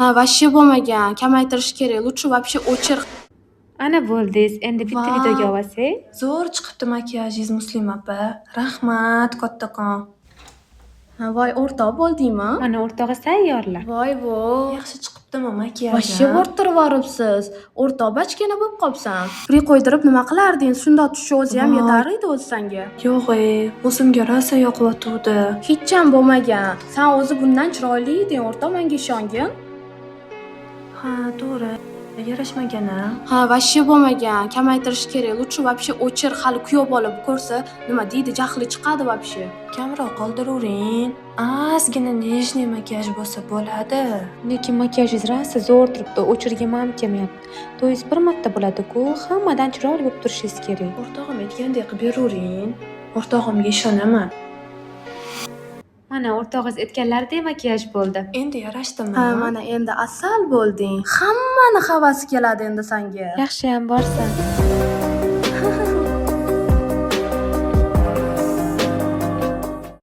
Ha, вообще bo'lmagan. Kamaytirish kerak. Лучше вообще o'chir. Ana bo'ldingiz. Endi bitta Vau. videoga olsak. Zo'r chiqibdi makiyajingiz Muslima opa. Rahmat kattakon. Ha, voy o'rtoq bo'ldingmi? Mana o'rtog'i sayyorlar. Voy vo. Yaxshi chiqibdimi makiyaj? Вообще bo'rttirib yoribsiz. O'rtoq bachkana bo'lib qolibsan. Free qo'ydirib nima qilarding? Shunda tushi o'zi ham yetar edi o'zi senga. Yo'q, o'zimga rosa yoqayotgandi. Hech ham bo'lmagan. Sen o'zi bundan chiroyli eding, o'rtoq, menga ishongin. Ha, to'g'ri. Yarashmagan-a? Ha, вообще bo'lmagan. Kamaytirish kerak. Лучше вообще o'chir, hali kuyov bo'lib ko'rsa, nima deydi, jahli chiqadi вообще. Kamroq qoldiravering. Ozgina nejniy makiyaj bo'lsa bo'ladi. Lekin makiyajingiz rosa zo'r turibdi. O'chirgim ham kelmayapti. To'yingiz bir marta bo'ladi-ku, hammadan chiroyli bo'lib turishingiz kerak. O'rtog'im aytgandek qilib beravering. O'rtog'imga ishonaman. Mana o'rtog'ingiz aytganlaridek makiyaj bo'ldi. Endi yarashdimi? Ha, mana endi asal bo'lding. Hammani havasi keladi endi senga. Yaxshi ham borsan.